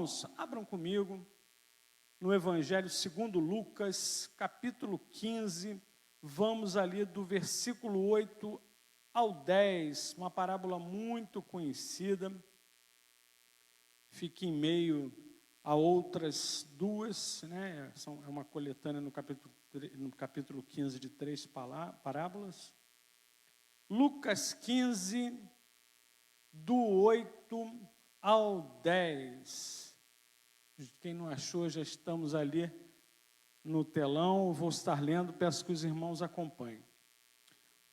Irmãos, abram comigo no Evangelho segundo Lucas, capítulo 15, vamos ali do versículo 8 ao 10, uma parábola muito conhecida, fica em meio a outras duas, né? É uma coletânea no capítulo 15 de 3 parábolas. Lucas 15, do 8 ao 10. Quem não achou, já estamos ali no telão, vou estar lendo, peço que os irmãos acompanhem.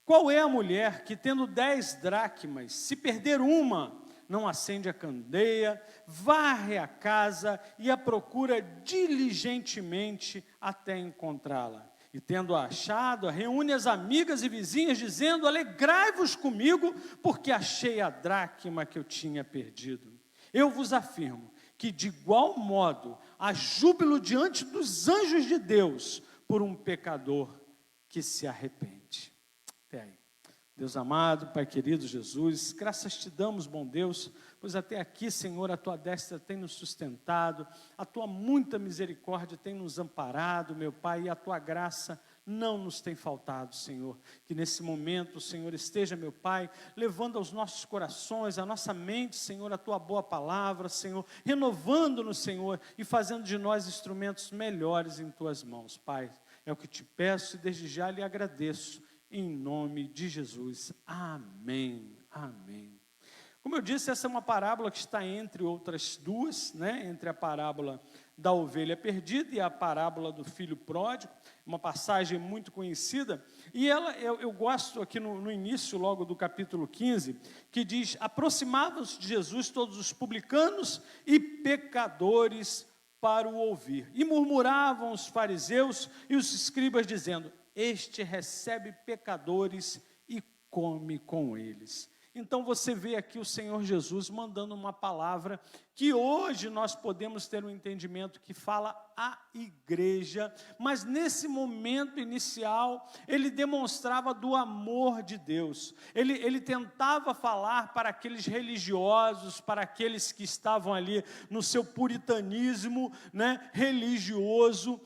Qual é a mulher que, tendo 10 dracmas, se perder uma, não acende a candeia, varre a casa e a procura diligentemente até encontrá-la? E tendo-a achado, reúne as amigas e vizinhas, dizendo: alegrai-vos comigo, porque achei a dracma que eu tinha perdido. Eu vos afirmo que de igual modo há júbilo diante dos anjos de Deus por um pecador que se arrepende. Até aí. Deus amado, Pai querido Jesus, graças te damos, bom Deus, pois até aqui, Senhor, a tua destra tem nos sustentado, a tua muita misericórdia tem nos amparado, meu Pai, e a tua graça não nos tem faltado, Senhor. Que nesse momento o Senhor esteja, meu Pai, levando aos nossos corações, à nossa mente, Senhor, a tua boa palavra, Senhor, renovando-nos, Senhor, e fazendo de nós instrumentos melhores em tuas mãos, Pai. É o que te peço e desde já lhe agradeço, em nome de Jesus. Amém. Amém. Como eu disse, essa é uma parábola que está entre outras duas, né? Entre a parábola da ovelha perdida e a parábola do filho pródigo, uma passagem muito conhecida, e eu gosto aqui no início logo do capítulo 15, que diz: aproximavam-se de Jesus todos os publicanos e pecadores para o ouvir, e murmuravam os fariseus e os escribas, dizendo: este recebe pecadores e come com eles. Então você vê aqui o Senhor Jesus mandando uma palavra que hoje nós podemos ter um entendimento que fala à igreja, mas nesse momento inicial ele demonstrava do amor de Deus. Ele tentava falar para aqueles religiosos, para aqueles que estavam ali no seu puritanismo, né, religioso,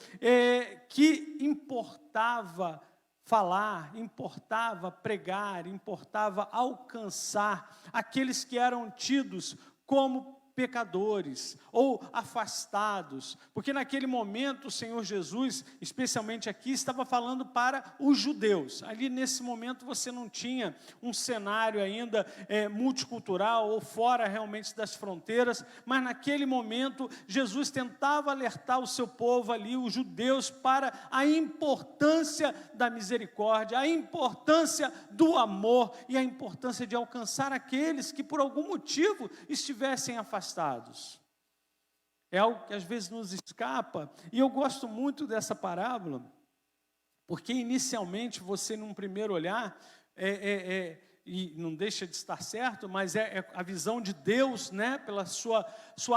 que importava falar, importava pregar, importava alcançar aqueles que eram tidos como pecadores ou afastados, porque naquele momento o Senhor Jesus, especialmente aqui, estava falando para os judeus. Ali nesse momento você não tinha um cenário ainda multicultural ou fora realmente das fronteiras, mas naquele momento Jesus tentava alertar o seu povo ali, os judeus, para a importância da misericórdia, a importância do amor e a importância de alcançar aqueles que por algum motivo estivessem afastados. É algo que às vezes nos escapa, e eu gosto muito dessa parábola, porque inicialmente você, num primeiro olhar, e não deixa de estar certo, mas é a visão de Deus, né, pela sua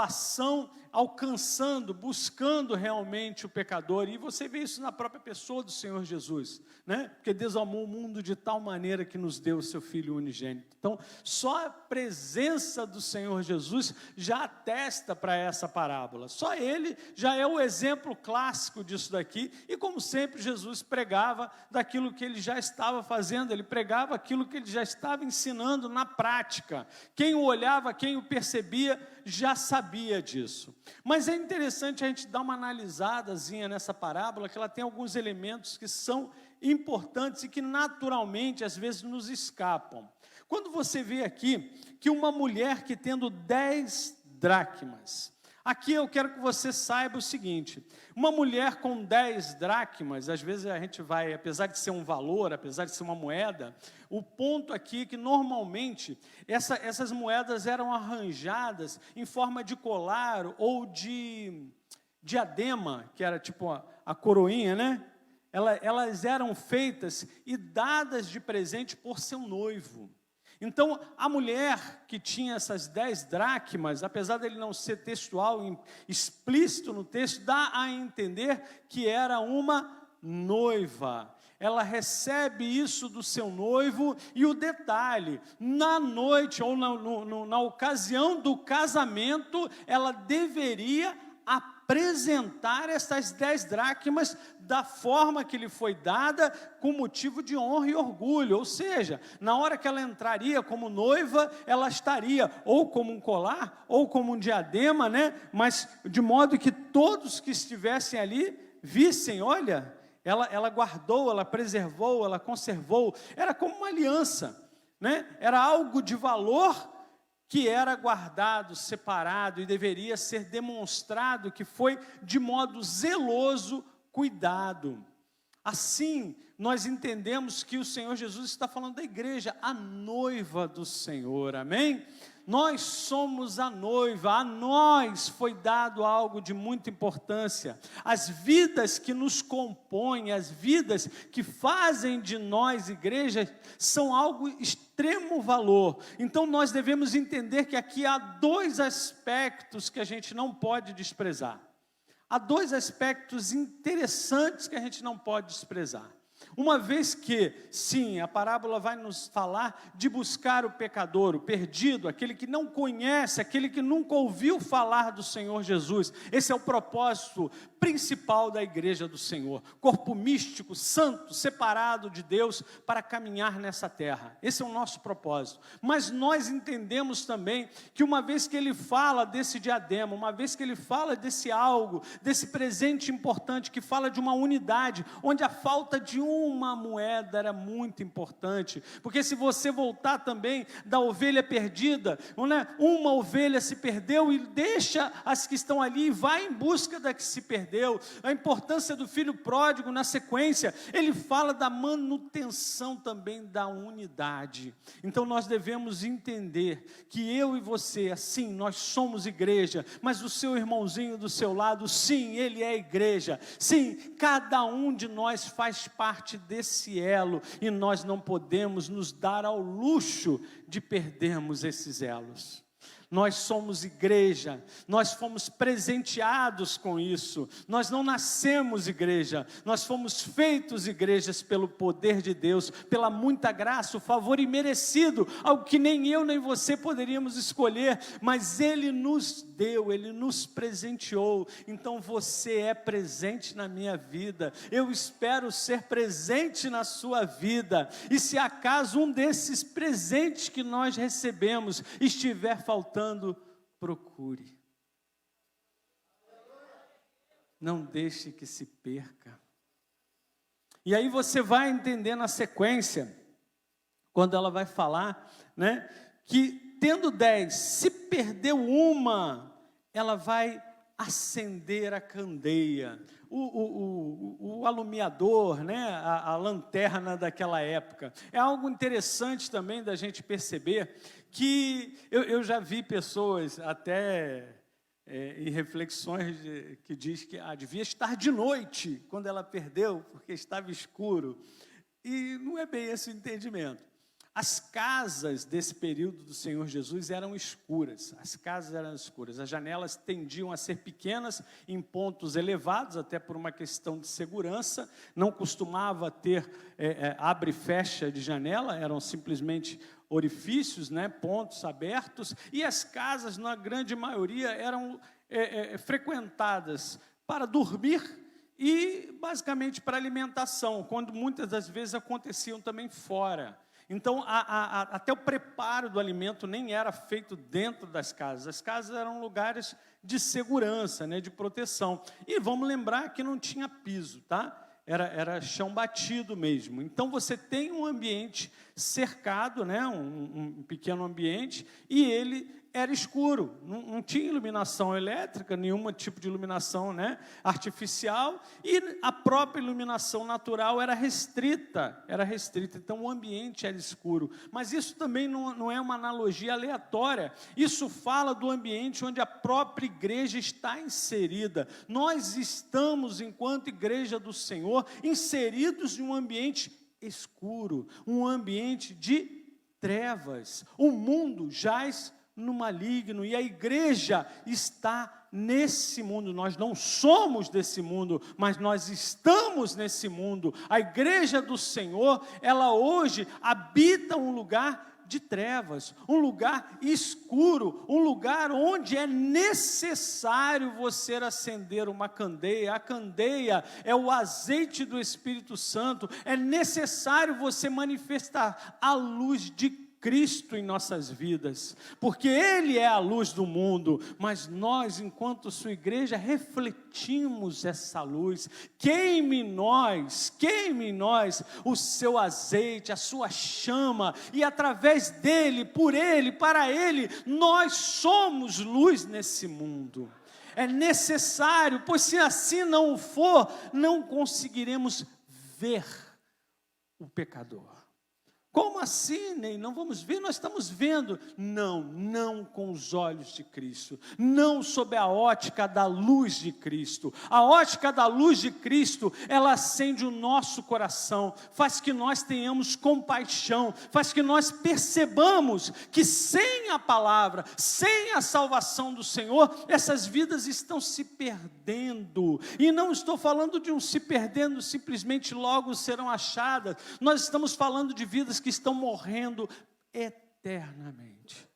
ação, alcançando, buscando realmente o pecador, e você vê isso na própria pessoa do Senhor Jesus, né, porque Deus amou o mundo de tal maneira que nos deu o seu Filho unigênito. Então, só a presença do Senhor Jesus já atesta para essa parábola, só Ele já é o exemplo clássico disso daqui, e como sempre Jesus pregava daquilo que Ele já estava fazendo, Ele pregava aquilo que Ele já estava ensinando na prática. Quem o olhava, quem o percebia, já sabia disso. Mas é interessante a gente dar uma analisadazinha nessa parábola, que ela tem alguns elementos que são importantes e que naturalmente às vezes nos escapam. Quando você vê aqui que uma mulher que tendo 10 dracmas, aqui eu quero que você saiba o seguinte: uma mulher com 10 dracmas, às vezes a gente vai, apesar de ser um valor, apesar de ser uma moeda, o ponto aqui é que normalmente essas moedas eram arranjadas em forma de colar ou de diadema, que era tipo a coroinha, né? Elas eram feitas e dadas de presente por seu noivo. Então, a mulher que tinha essas 10 dracmas, apesar dele não ser textual, explícito no texto, dá a entender que era uma noiva. ela recebe isso do seu noivo, e o detalhe, na noite ou na ocasião do casamento, ela deveria apresentar essas 10 dracmas da forma que lhe foi dada, com motivo de honra e orgulho. Ou seja, na hora que ela entraria como noiva, ela estaria ou como um colar, ou como um diadema, né? Mas de modo que todos que estivessem ali vissem, olha, ela guardou, ela preservou, ela conservou. Era como uma aliança, né? Era algo de valor que era guardado, separado, e deveria ser demonstrado que foi de modo zeloso cuidado. Assim, nós entendemos que o Senhor Jesus está falando da igreja, a noiva do Senhor, amém? Nós somos a noiva, a nós foi dado algo de muita importância. As vidas que nos compõem, as vidas que fazem de nós igreja, são algo extremo valor. Então nós devemos entender que aqui há 2 aspectos que a gente não pode desprezar. Há 2 aspectos interessantes que a gente não pode desprezar. Uma vez que, sim, a parábola vai nos falar de buscar o pecador, o perdido, aquele que não conhece, aquele que nunca ouviu falar do Senhor Jesus. Esse é o propósito principal da igreja do Senhor. Corpo místico, santo, separado de Deus para caminhar nessa terra. Esse é o nosso propósito. Mas nós entendemos também que uma vez que ele fala desse diadema, uma vez que ele fala desse algo, desse presente importante, que fala de uma unidade, onde a falta de uma moeda era muito importante, porque se você voltar também da ovelha perdida, uma ovelha se perdeu e deixa as que estão ali e vai em busca da que se perdeu. A importância do filho pródigo na sequência, ele fala da manutenção também da unidade. Então nós devemos entender que eu e você, assim, nós somos igreja, mas o seu irmãozinho do seu lado, sim, ele é igreja, sim, cada um de nós faz parte desse elo, e nós não podemos nos dar ao luxo de perdermos esses elos. Nós somos igreja, nós fomos presenteados com isso, nós não nascemos igreja, nós fomos feitos igrejas pelo poder de Deus, pela muita graça, o favor imerecido, algo que nem eu nem você poderíamos escolher, mas Ele nos deu, Ele nos presenteou. Então você é presente na minha vida, eu espero ser presente na sua vida, e se acaso um desses presentes que nós recebemos estiver faltando, procure. Não deixe que se perca. E aí você vai entender na sequência, quando ela vai falar, né, que tendo 10, se perdeu uma, ela vai acender a candeia, o alumiador, né, a lanterna daquela época. É algo interessante também da gente perceber que eu já vi pessoas até em reflexões que diz que devia estar de noite quando ela perdeu, porque estava escuro. E não é bem esse o entendimento. As casas desse período do Senhor Jesus eram escuras, as casas eram escuras, as janelas tendiam a ser pequenas em pontos elevados, até por uma questão de segurança, não costumava ter abre e fecha de janela, eram simplesmente orifícios, né, pontos abertos, e as casas, na grande maioria, eram frequentadas para dormir e basicamente para alimentação, quando muitas das vezes aconteciam também fora. Então, até o preparo do alimento nem era feito dentro das casas. As casas eram lugares de segurança, né, de proteção. E vamos lembrar que não tinha piso, tá? Era chão batido mesmo. Então, você tem um ambiente cercado, né, um pequeno ambiente, e ele era escuro, não tinha iluminação elétrica, nenhum tipo de iluminação, né, artificial, e a própria iluminação natural era restrita, então o ambiente era escuro. Mas isso também não é uma analogia aleatória, isso fala do ambiente onde a própria igreja está inserida. Nós estamos, enquanto igreja do Senhor, inseridos em um ambiente escuro, um ambiente de trevas. O mundo jaz no maligno. E a igreja está nesse mundo. Nós não somos desse mundo, mas nós estamos nesse mundo. A igreja do Senhor, ela hoje habita um lugar de trevas, um lugar escuro, um lugar onde é necessário você acender uma candeia. A candeia é o azeite do Espírito Santo. É necessário você manifestar a luz de Cristo em nossas vidas, porque Ele é a luz do mundo, mas nós, enquanto sua igreja, refletimos essa luz. Queime em nós o seu azeite, a sua chama, e através dele, por ele, para ele, nós somos luz nesse mundo. É necessário, pois se assim não for, não conseguiremos ver o pecador. Como assim, Ney? Não vamos ver? Nós estamos vendo. Não com os olhos de Cristo. Não sob a ótica da luz de Cristo. A ótica da luz de Cristo, ela acende o nosso coração, faz que nós tenhamos compaixão, faz que nós percebamos que sem a palavra, sem a salvação do Senhor, essas vidas estão se perdendo. E não estou falando de um se perdendo, simplesmente logo serão achadas. Nós estamos falando de vidas que estão morrendo eternamente.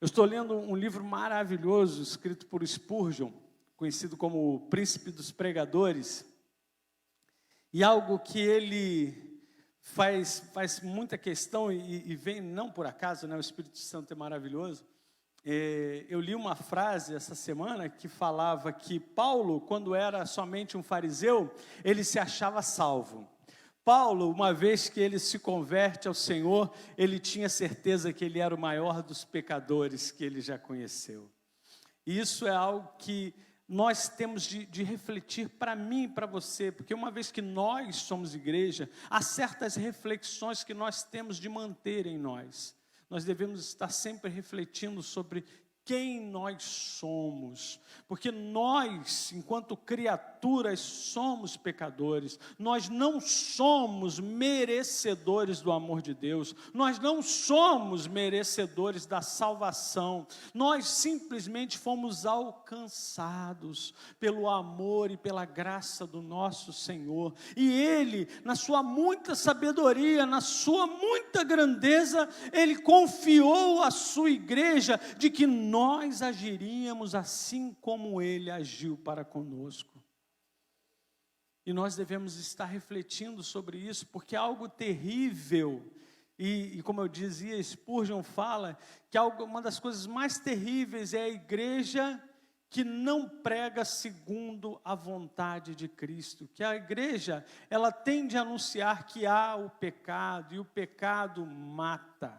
Eu estou lendo um livro maravilhoso, escrito por Spurgeon, conhecido como o Príncipe dos Pregadores, e algo que ele faz muita questão, e vem não por acaso, né? O Espírito Santo é maravilhoso. Eu li uma frase essa semana que falava que Paulo, quando era somente um fariseu, ele se achava salvo. Paulo, uma vez que ele se converte ao Senhor, ele tinha certeza que ele era o maior dos pecadores que ele já conheceu. E isso é algo que nós temos de refletir para mim e para você, porque uma vez que nós somos igreja, há certas reflexões que nós temos de manter em nós. Nós devemos estar sempre refletindo sobre quem nós somos, porque nós, enquanto criaturas, somos pecadores. Nós não somos merecedores do amor de Deus, nós não somos merecedores da salvação, nós simplesmente fomos alcançados pelo amor e pela graça do nosso Senhor, e Ele, na sua muita sabedoria, na sua muita grandeza, Ele confiou à sua igreja de que nós agiríamos assim como Ele agiu para conosco. E nós devemos estar refletindo sobre isso, porque é algo terrível. E como eu dizia, Spurgeon fala que uma das coisas mais terríveis é a igreja que não prega segundo a vontade de Cristo. Que a igreja, ela tende a anunciar que há o pecado, e o pecado mata.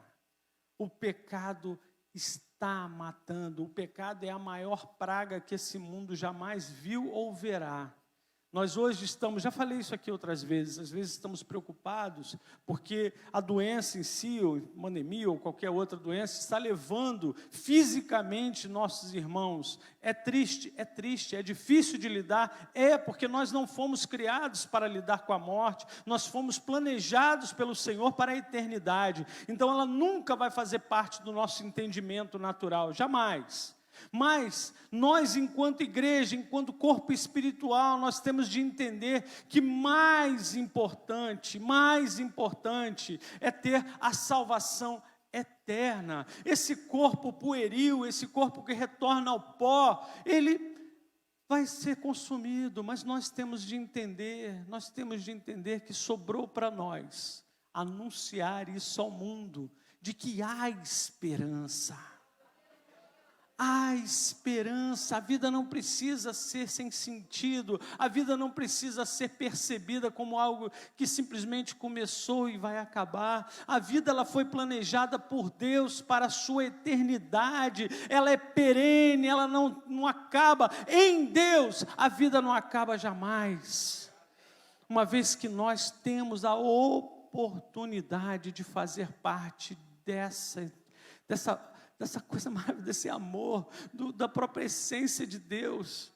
O pecado está matando. O pecado é a maior praga que esse mundo jamais viu ou verá. Nós hoje estamos, já falei isso aqui outras vezes, às vezes estamos preocupados porque a doença em si, ou pandemia ou qualquer outra doença, está levando fisicamente nossos irmãos. É triste, é difícil de lidar, porque nós não fomos criados para lidar com a morte, nós fomos planejados pelo Senhor para a eternidade. Então ela nunca vai fazer parte do nosso entendimento natural, jamais. Mas nós, enquanto igreja, enquanto corpo espiritual, nós temos de entender que mais importante é ter a salvação eterna. Esse corpo pueril, esse corpo que retorna ao pó, ele vai ser consumido, mas nós temos de entender que sobrou para nós anunciar isso ao mundo, de que há esperança. Há esperança, a vida não precisa ser sem sentido, a vida não precisa ser percebida como algo que simplesmente começou e vai acabar. A vida, ela foi planejada por Deus para a sua eternidade, ela é perene, ela não acaba. Em Deus, a vida não acaba jamais. Uma vez que nós temos a oportunidade de fazer parte dessa coisa maravilhosa, desse amor, da própria essência de Deus.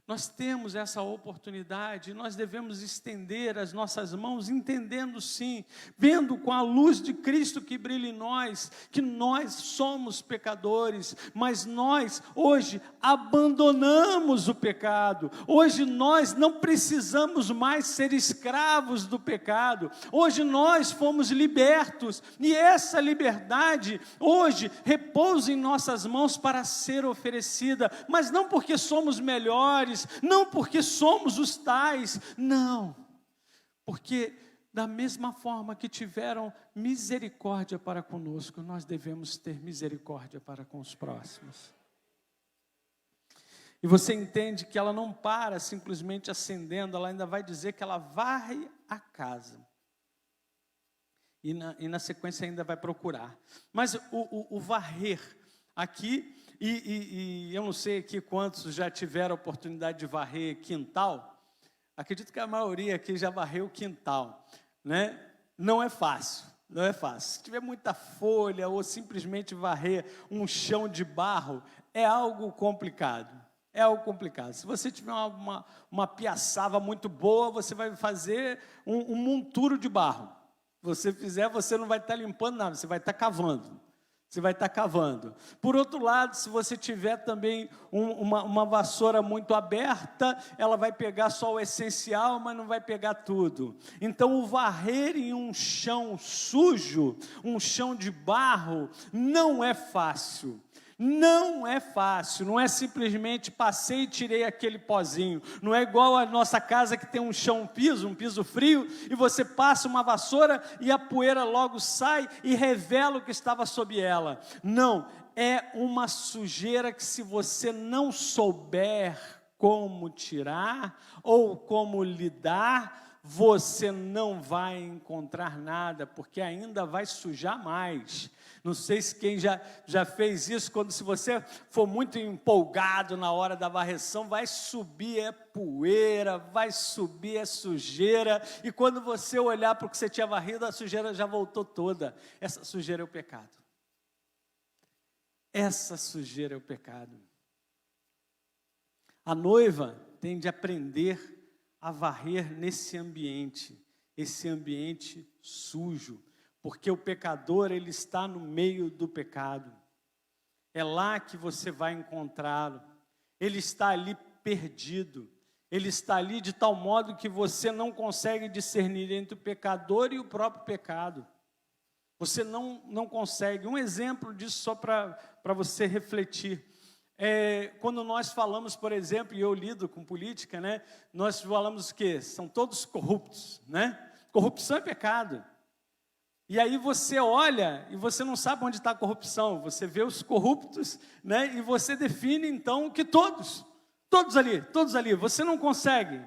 Nós temos essa oportunidade, nós devemos estender as nossas mãos, entendendo sim, vendo com a luz de Cristo que brilha em nós, que nós somos pecadores, mas nós hoje abandonamos o pecado, hoje nós não precisamos mais ser escravos do pecado, hoje nós fomos libertos, e essa liberdade hoje repousa em nossas mãos para ser oferecida, mas não porque somos melhores, não porque somos os tais, não, porque da mesma forma que tiveram misericórdia para conosco, nós devemos ter misericórdia para com os próximos. E você entende que ela não para simplesmente acendendo, ela ainda vai dizer que ela varre a casa. E na sequência ainda vai procurar. Mas o varrer aqui, e eu não sei aqui quantos já tiveram a oportunidade de varrer quintal. Acredito que a maioria aqui já varreu o quintal, né? Não é fácil, não é fácil. Se tiver muita folha ou simplesmente varrer um chão de barro, é algo complicado. É algo complicado. Se você tiver uma piaçava muito boa, você vai fazer um monturo de barro. Se você fizer, você não vai estar limpando nada, você vai estar cavando. Você vai estar cavando. Por outro lado, se você tiver também uma vassoura muito aberta, ela vai pegar só o essencial, mas não vai pegar tudo. Então, o varrer em um chão sujo, um chão de barro, não é fácil. Não é fácil, não é simplesmente passei e tirei aquele pozinho. Não é igual a nossa casa que tem um chão, um piso frio, e você passa uma vassoura e a poeira logo sai e revela o que estava sob ela. Não, é uma sujeira que se você não souber como tirar ou como lidar, você não vai encontrar nada, porque ainda vai sujar mais. Não sei se quem já fez isso, se você for muito empolgado na hora da varreção, vai subir poeira, vai subir sujeira, e quando você olhar para o que você tinha varrido, a sujeira já voltou toda. Essa sujeira é o pecado. Essa sujeira é o pecado. A noiva tem de aprender a varrer nesse ambiente, esse ambiente sujo, porque o pecador, ele está no meio do pecado, é lá que você vai encontrá-lo, ele está ali perdido, ele está ali de tal modo que você não consegue discernir entre o pecador e o próprio pecado, você não consegue. Um exemplo disso só para você refletir, quando nós falamos, por exemplo, e eu lido com política, né, nós falamos que são todos corruptos, né? Corrupção é pecado. E aí você olha e você não sabe onde está a corrupção, você vê os corruptos, né, e você define então que todos ali, você não consegue,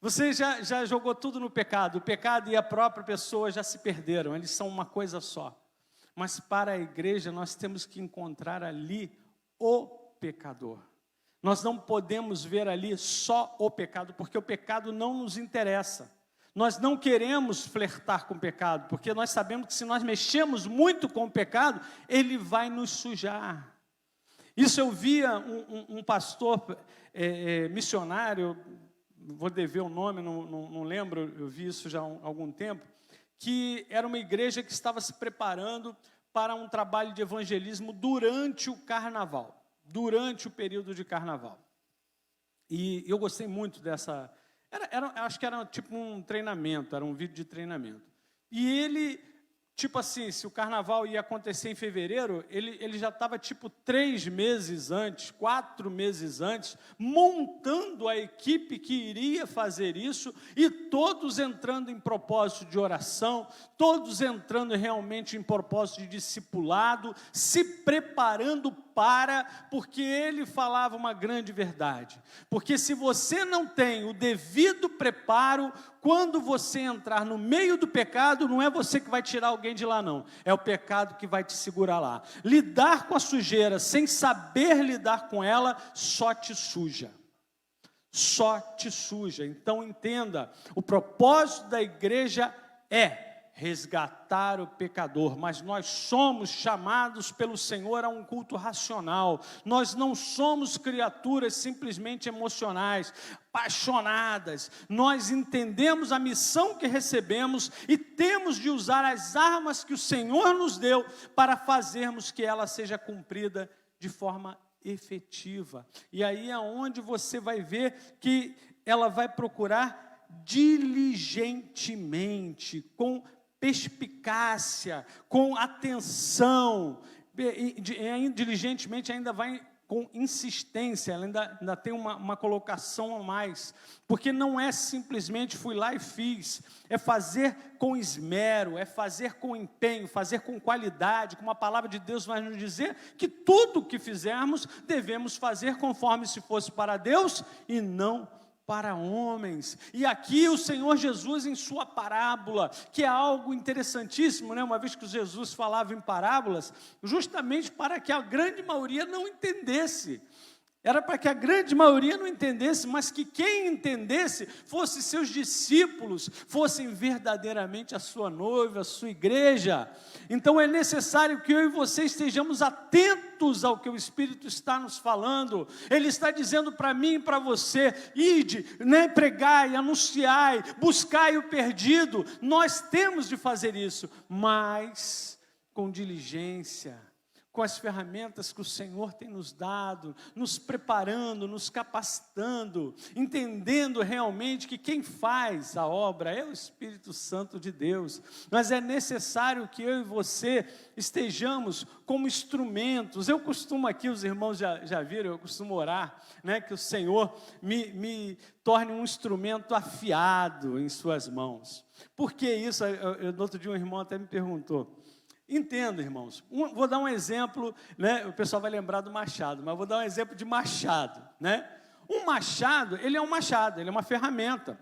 você já jogou tudo no pecado, o pecado e a própria pessoa já se perderam, eles são uma coisa só. Mas para a igreja nós temos que encontrar ali o pecador. Nós não podemos ver ali só o pecado, porque o pecado não nos interessa. Nós não queremos flertar com o pecado, porque nós sabemos que se nós mexemos muito com o pecado, ele vai nos sujar. Isso eu via um pastor missionário, vou dever o nome, não lembro, eu vi isso já há algum tempo, que era uma igreja que estava se preparando para um trabalho de evangelismo durante o carnaval, durante o período de carnaval. E eu gostei muito dessa... acho que era tipo um treinamento, era um vídeo de treinamento. E ele, tipo assim, se o carnaval ia acontecer em fevereiro, ele já estava tipo 3 meses antes, 4 meses antes, montando a equipe que iria fazer isso, e todos entrando em propósito de oração, todos entrando realmente em propósito de discipulado, se preparando porque ele falava uma grande verdade. Porque se você não tem o devido preparo, quando você entrar no meio do pecado, não é você que vai tirar alguém de lá não, é o pecado que vai te segurar lá. Lidar com a sujeira sem saber lidar com ela, só te suja. Só te suja. Então entenda, o propósito da igreja é resgatar o pecador, mas nós somos chamados pelo Senhor a um culto racional. Nós não somos criaturas simplesmente emocionais, apaixonadas. Nós entendemos a missão que recebemos e temos de usar as armas que o Senhor nos deu para fazermos que ela seja cumprida de forma efetiva. E aí é onde você vai ver que ela vai procurar diligentemente, com perspicácia, com atenção, diligentemente ainda vai com insistência, ela ainda tem uma colocação a mais, porque não é simplesmente fui lá e fiz, é fazer com esmero, é fazer com empenho, fazer com qualidade, como a palavra de Deus vai nos dizer, que tudo que fizermos, devemos fazer conforme se fosse para Deus e não para homens. E aqui o Senhor Jesus, em sua parábola, que é algo interessantíssimo, né? Uma vez que Jesus falava em parábolas, justamente para que a grande maioria não entendesse. Era para que a grande maioria não entendesse, mas que quem entendesse fosse seus discípulos, fossem verdadeiramente a sua noiva, a sua igreja. Então é necessário que eu e você estejamos atentos ao que o Espírito está nos falando. Ele está dizendo para mim e para você: ide, né, pregai, anunciai, buscai o perdido. Nós temos de fazer isso, mas com diligência, com as ferramentas que o Senhor tem nos dado, nos preparando, nos capacitando, entendendo realmente que quem faz a obra é o Espírito Santo de Deus. Mas é necessário que eu e você estejamos como instrumentos. Eu costumo aqui, os irmãos já viram, eu costumo orar, né, que o Senhor me torne um instrumento afiado em suas mãos. Por que isso? No outro dia um irmão até me perguntou. Entenda, irmãos, vou dar um exemplo, né? O pessoal vai lembrar do machado, mas vou dar um exemplo de machado, né? Um machado, ele é um machado, ele é uma ferramenta.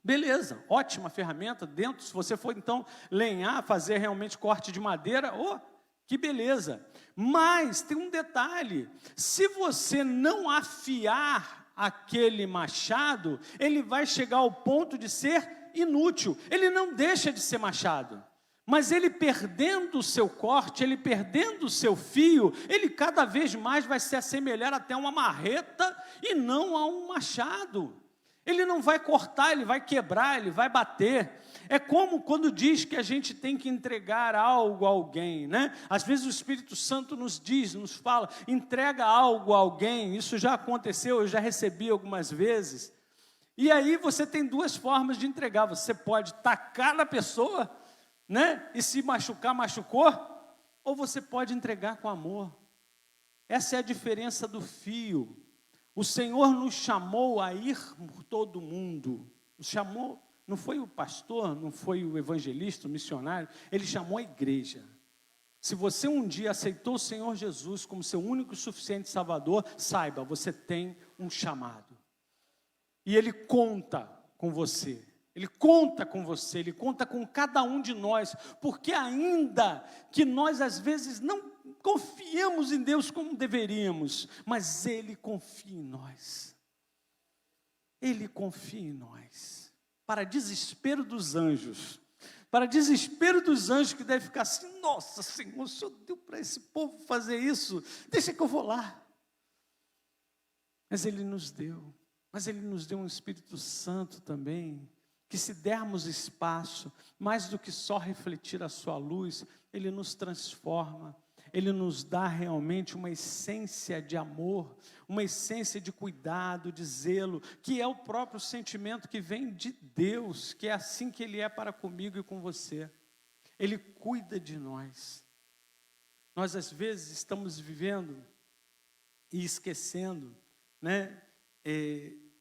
Beleza, ótima ferramenta, dentro, se você for então lenhar, fazer realmente corte de madeira, que beleza. Mas tem um detalhe, se você não afiar aquele machado, ele vai chegar ao ponto de ser inútil, ele não deixa de ser machado. Mas ele perdendo o seu corte, ele perdendo o seu fio, ele cada vez mais vai se assemelhar até a uma marreta e não a um machado. Ele não vai cortar, ele vai quebrar, ele vai bater. É como quando diz que a gente tem que entregar algo a alguém, né? Às vezes o Espírito Santo nos diz, nos fala, entrega algo a alguém. Isso já aconteceu, eu já recebi algumas vezes. E aí você tem duas formas de entregar. Você pode tacar na pessoa, né? E se machucar, machucou, ou você pode entregar com amor. Essa é a diferença do fio. O Senhor nos chamou a ir por todo mundo. Nos chamou, não foi o pastor, não foi o evangelista, o missionário, ele chamou a igreja. Se você um dia aceitou o Senhor Jesus como seu único e suficiente Salvador, saiba, você tem um chamado. E Ele conta com você. Ele conta com você, Ele conta com cada um de nós, porque ainda que nós às vezes não confiamos em Deus como deveríamos, mas Ele confia em nós. Ele confia em nós, para desespero dos anjos, que devem ficar assim: nossa Senhor, o Senhor deu para esse povo fazer isso, deixa que eu vou lá. Mas Ele nos deu um Espírito Santo também, que se dermos espaço, mais do que só refletir a sua luz, Ele nos transforma, Ele nos dá realmente uma essência de amor, uma essência de cuidado, de zelo, que é o próprio sentimento que vem de Deus, que é assim que Ele é para comigo e com você. Ele cuida de nós. Nós às vezes estamos vivendo e esquecendo, né?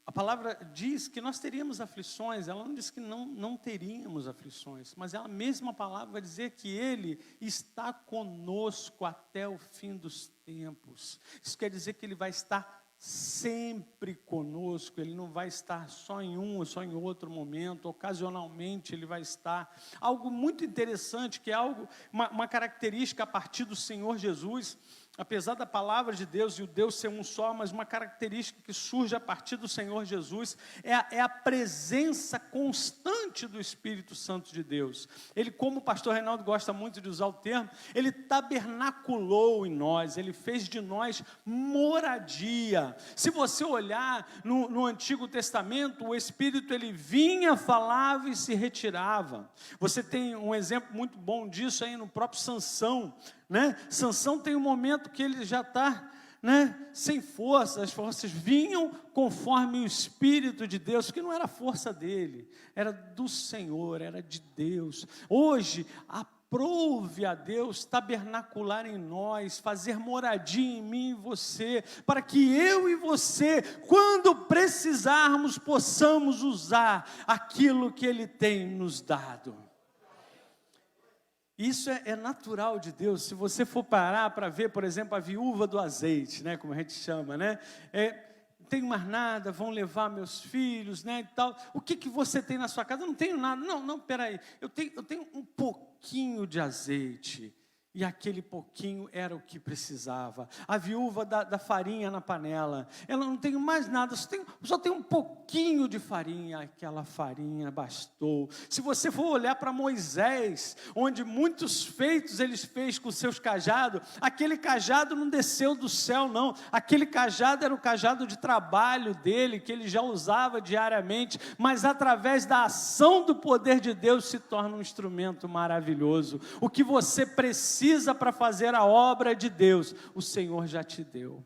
A palavra diz que nós teríamos aflições, ela não diz que não teríamos aflições, mas a mesma palavra vai dizer que Ele está conosco até o fim dos tempos. Isso quer dizer que Ele vai estar sempre conosco, Ele não vai estar só em um ou só em outro momento, ocasionalmente Ele vai estar. Algo muito interessante, que é uma característica a partir do Senhor Jesus, apesar da palavra de Deus e o Deus ser um só, mas uma característica que surge a partir do Senhor Jesus é a presença constante do Espírito Santo de Deus. Ele, como o pastor Reinaldo gosta muito de usar o termo, ele tabernaculou em nós, ele fez de nós moradia. Se você olhar no Antigo Testamento, o Espírito ele vinha, falava e se retirava. Você tem um exemplo muito bom disso aí no próprio Sansão, né? Sansão tem um momento que ele já está, né, sem força, as forças vinham conforme o Espírito de Deus, que não era a força dele, era do Senhor, era de Deus. Hoje, aprove a Deus tabernacular em nós, fazer moradia em mim e você, para que eu e você, quando precisarmos, possamos usar aquilo que Ele tem nos dado. Isso é natural de Deus. Se você for parar para ver, por exemplo, a viúva do azeite, né, como a gente chama, né? Não tenho mais nada, vão levar meus filhos, né, e tal. O que você tem na sua casa? Eu não tenho nada. Não, peraí. Eu tenho um pouquinho de azeite. E aquele pouquinho era o que precisava. A viúva da farinha na panela, ela não tem mais nada, só tem um pouquinho de farinha, aquela farinha bastou. Se você for olhar para Moisés, onde muitos feitos ele fez com seus cajados, aquele cajado não desceu do céu não, aquele cajado era o cajado de trabalho dele, que ele já usava diariamente, mas através da ação do poder de Deus se torna um instrumento maravilhoso. O que você precisa para fazer a obra de Deus, o Senhor já te deu,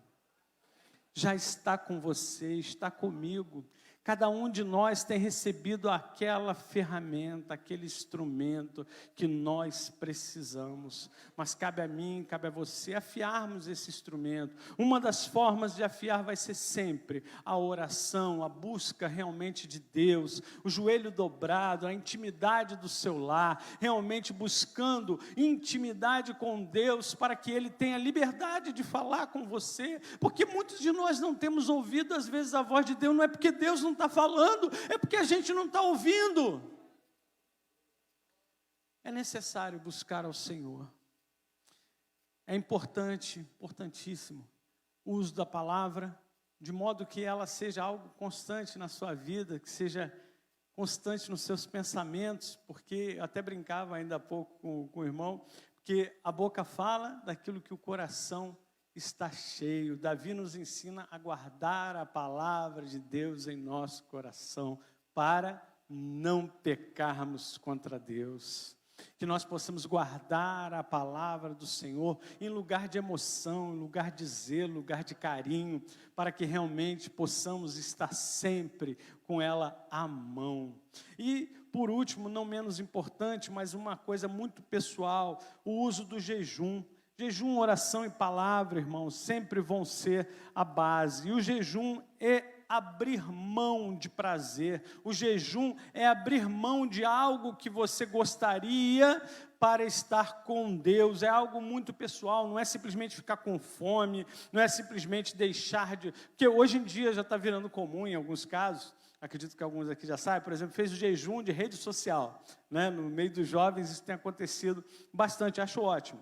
já está com você, está comigo. Cada um de nós tem recebido aquela ferramenta, aquele instrumento que nós precisamos, mas cabe a mim, cabe a você afiarmos esse instrumento. Uma das formas de afiar vai ser sempre a oração, a busca realmente de Deus, o joelho dobrado, a intimidade do seu lar, realmente buscando intimidade com Deus, para que Ele tenha liberdade de falar com você, porque muitos de nós não temos ouvido às vezes a voz de Deus, não é porque Deus não está falando, é porque a gente não está ouvindo. É necessário buscar ao Senhor. É importante, importantíssimo, o uso da palavra, de modo que ela seja algo constante na sua vida, que seja constante nos seus pensamentos, porque eu até brincava ainda há pouco com o irmão, porque a boca fala daquilo que o coração está cheio. Davi nos ensina a guardar a palavra de Deus em nosso coração, para não pecarmos contra Deus. Que nós possamos guardar a palavra do Senhor em lugar de emoção, em lugar de zelo, lugar de carinho, para que realmente possamos estar sempre com ela à mão. E, por último, não menos importante, mas uma coisa muito pessoal, o uso do jejum. Jejum, oração e palavra, irmãos, sempre vão ser a base. E o jejum é abrir mão de prazer. O jejum é abrir mão de algo que você gostaria para estar com Deus. É algo muito pessoal, não é simplesmente ficar com fome, não é simplesmente deixar de... Porque hoje em dia já está virando comum em alguns casos, acredito que alguns aqui já sabem, por exemplo, fez o jejum de rede social, né? No meio dos jovens isso tem acontecido bastante, acho ótimo.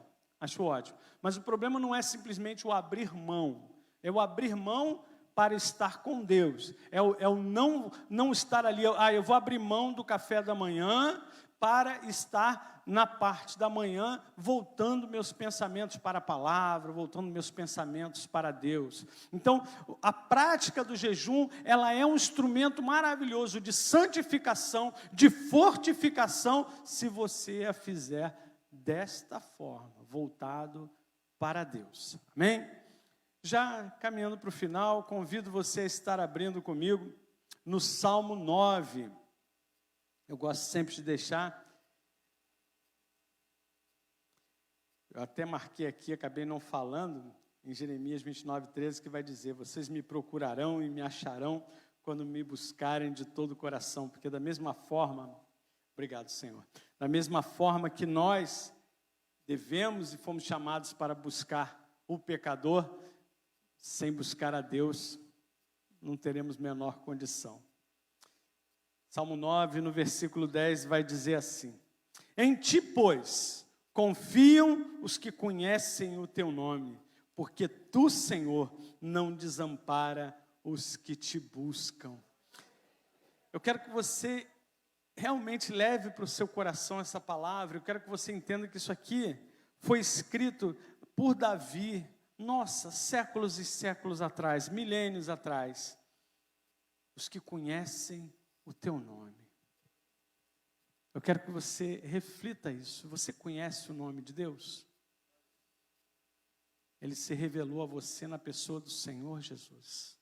Mas o problema não é simplesmente o abrir mão, é o abrir mão para estar com Deus, é o não estar ali, eu vou abrir mão do café da manhã para estar na parte da manhã, voltando meus pensamentos para a palavra, voltando meus pensamentos para Deus. Então, a prática do jejum, ela é um instrumento maravilhoso de santificação, de fortificação, se você a fizer desta forma, voltado para Deus. Amém? Já caminhando para o final, convido você a estar abrindo comigo no Salmo 9. Eu gosto sempre de deixar. Eu até marquei aqui, acabei não falando, em Jeremias 29:13, que vai dizer: vocês me procurarão e me acharão quando me buscarem de todo o coração. Porque da mesma forma, obrigado, Senhor, da mesma forma que nós devemos e fomos chamados para buscar o pecador, sem buscar a Deus, não teremos menor condição. Salmo 9, no versículo 10, vai dizer assim: em ti, pois, confiam os que conhecem o teu nome, porque tu, Senhor, não desampara os que te buscam. Eu quero que você realmente leve para o seu coração essa palavra. Eu quero que você entenda que isso aqui foi escrito por Davi, nossa, séculos e séculos atrás, milênios atrás. Os que conhecem o teu nome. Eu quero que você reflita isso. Você conhece o nome de Deus? Ele se revelou a você na pessoa do Senhor Jesus.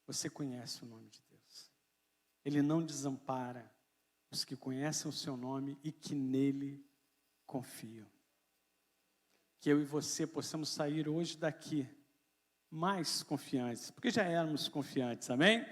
Você conhece o nome de Deus. Ele não desampara os que conhecem o seu nome e que nele confiam. Que eu e você possamos sair hoje daqui mais confiantes, porque já éramos confiantes, amém?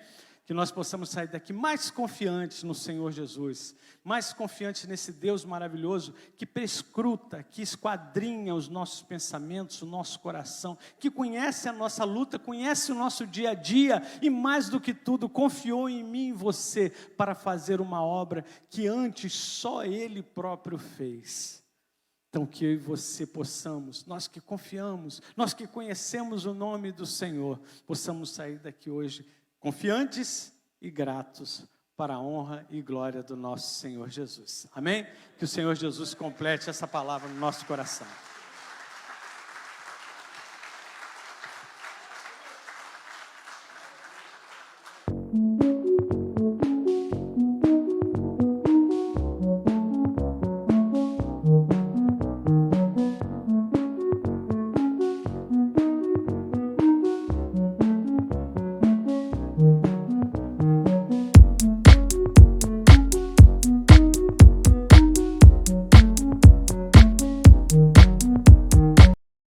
Que nós possamos sair daqui mais confiantes no Senhor Jesus, mais confiantes nesse Deus maravilhoso que perscruta, que esquadrinha os nossos pensamentos, o nosso coração, que conhece a nossa luta, conhece o nosso dia a dia e mais do que tudo, confiou em mim e você para fazer uma obra que antes só Ele próprio fez. Então que eu e você possamos, nós que confiamos, nós que conhecemos o nome do Senhor, possamos sair daqui hoje confiantes e gratos para a honra e glória do nosso Senhor Jesus. Amém? Que o Senhor Jesus complete essa palavra no nosso coração.